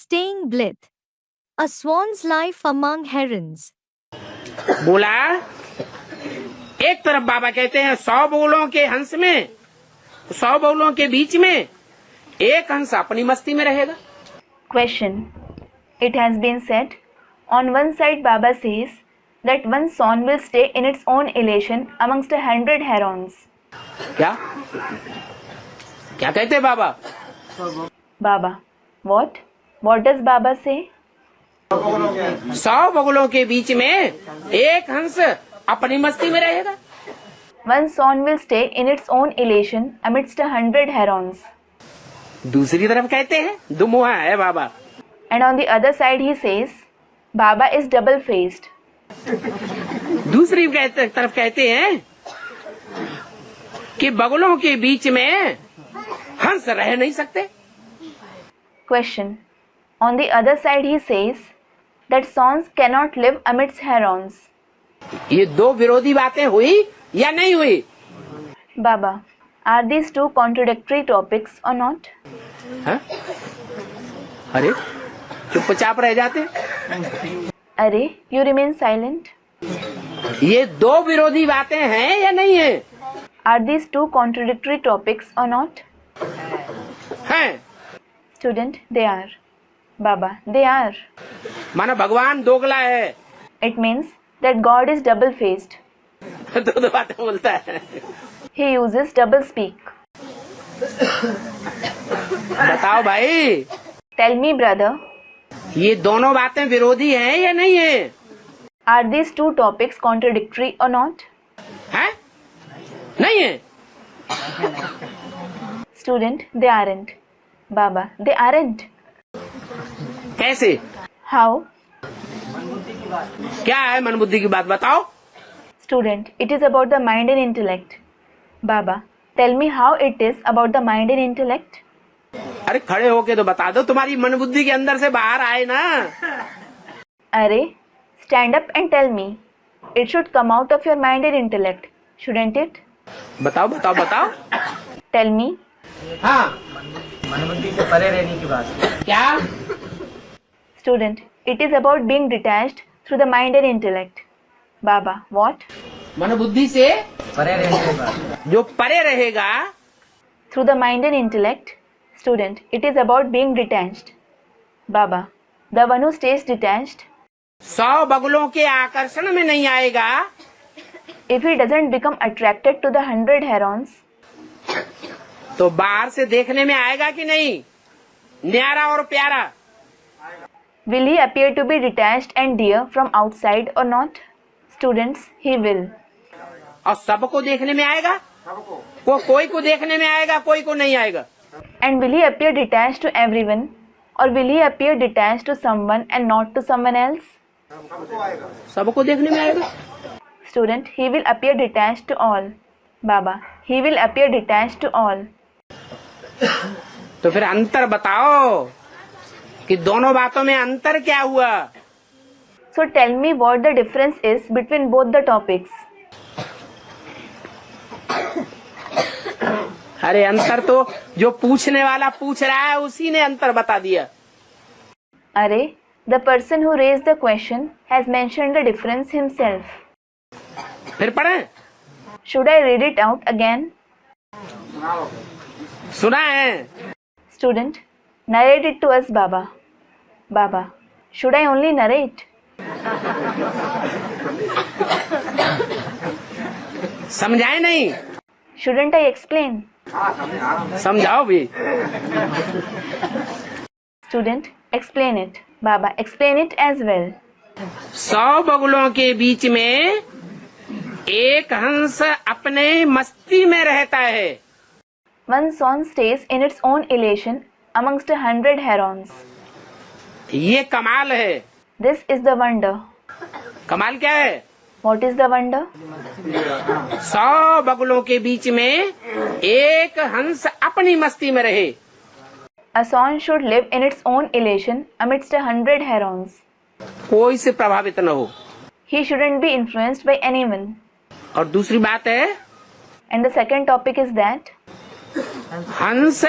staying blithe. A swan's life among herons. बोला, एक तरफ बाबा कहते हैं 100 बगुलों के हंस में, 100 बगुलों के बीच में एक हंस अपनी मस्ती में रहेगा. Question. It has been said, on one side Baba says that one swan will stay in its own elation amongst 100 herons. क्या क्या कहते हैं बाबा? Baba. What? What does Baba say? 100 बगुलों के बीच में एक हंस अपनी मस्ती में रहेगा. One swan will stay in its own elation amidst 100 herons. दूसरी तरफ कहते हैं दुमुहा है बाबा. And on the other side he says, Baba is double-faced. दूसरी तरफ कहते हैं कि बगुलों के बीच में हंस रह नहीं सकते. Question. On the other side he says that swans cannot live amidst herons. ये दो विरोधी बातें हुई या नहीं हुई? Baba, are these two contradictory topics or not? हाँ? अरे चुपचाप रह जाते. अरे, you remain silent. ये दो विरोधी बातें हैं या नहीं है? Are these two contradictory topics or not? हैं. Student, they are. Baba, they are. मानो भगवान दोगला है. It means that God is double-faced. दो बातें बोलता है. He uses double-speak. बताओ भाई, Tell me, brother, ये दोनों बातें विरोधी हैं या नहीं है? are these two topics contradictory or not? हैं? नहीं है. Student, they aren't. Baba, they aren't. कैसे? How? क्या है मन बुद्धि की बात बताओ. Student, it is about the mind and intellect. Baba, tell me how it is about the mind and intellect. अरे खड़े होके तो बता दो, तुम्हारी मन बुद्धि के अंदर से बाहर आए ना. अरे, stand up and tell me. It should come out of your mind and intellect, shouldn't it? बताओ बताओ बताओ. Tell me. हाँ. मन बुद्धि से परे रहने की बात. क्या? Student, it is about being detached through the mind and intellect. Baba, what? मन बुद्धि से परे रहने की बात. जो परे रहेगा. Through the mind and intellect. Student, it is about being detached. Baba, the one who stays detached. 100 बगुलों के आकर्षण में नहीं आएगा. If he doesn't become attracted to the 100 herons, तो बाहर से देखने में आएगा कि नहीं? न्यारा और प्यारा. will he appear to be detached and dear from outside or not? Students, he will. और सबको देखने में आएगा. कोई को देखने में आएगा, कोई को नहीं आएगा. And will he appear detached to everyone, or will he appear detached to someone and not to someone else? सबको देखने में आएगा. Student, he will appear detached to all. Baba, he will appear detached to all. तो फिर अंतर बताओ कि दोनों बातों में अंतर क्या हुआ? So tell me what the difference is between both the topics. अरे अंतर तो जो पूछने वाला पूछ रहा है उसी ने अंतर बता दिया. अरे, the person who raised the question has mentioned the difference himself. फिर पढ़ें. Should I read it out again? सुना है. Student, narrate it to us, Baba. Baba, should I only narrate? समझाए नहीं? Shouldn't I explain? समझाओ भी. Student, explain it. Baba, explain it as well. 100 बगुलों के बीच में एक हंस अपने मस्ती में रहता है. One swan stays in its own elation amongst 100 herons. ये कमाल है. This is the wonder. कमाल क्या है? What is the wonder? 100 बगुलों के बीच में एक हंस अपनी मस्ती में रहे. A swan should live in its own elation amidst 100 herons. कोई से प्रभावित न हो. He shouldn't be influenced by anyone. और दूसरी बात है, And the second topic is that हंस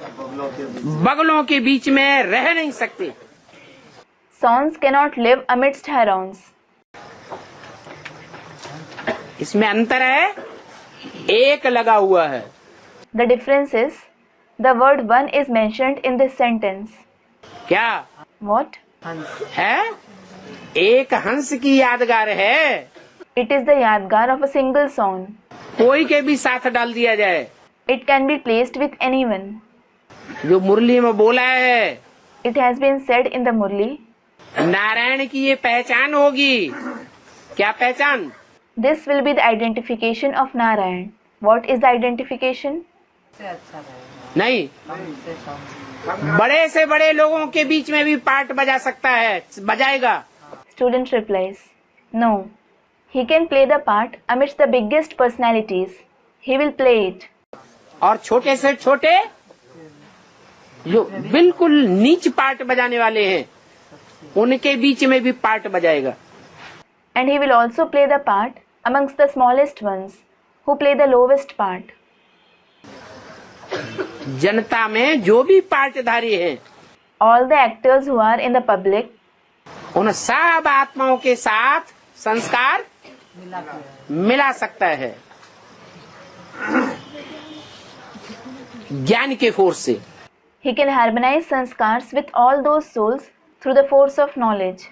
बगलों के बीच में रह नहीं सकते। Swans cannot live amidst herons. इसमें अंतर है, एक लगा हुआ है। The difference is the word one is mentioned in this sentence. क्या What? है? एक हंस की यादगार है, It is the yadgar of a single swan. कोई के भी साथ डाल दिया जाए। It can be placed with anyone. जो मुरली में बोला है, It has been said in the Murli. Narayan की ये पहचान होगी। क्या पहचान? This will be the identification of Narayan. What is the identification? नहीं, बड़े से बड़े लोगों के बीच में भी पार्ट बजा सकता है, बजाएगा। Student replies, no. He can play the part amidst the biggest personalities. He will play it. और छोटे से छोटे जो बिल्कुल नीच पार्ट बजाने वाले हैं, उनके बीच में भी part बजाएगा। And he will also play the part amongst the smallest ones who play the lowest part. जनता में जो भी पार्टधारी हैं, All the actors who are in the public, उन सब आत्माओं के साथ संस्कार मिला सकता है ज्ञान के फोर्स से। he can harmonize sanskars with all those souls through the force of knowledge.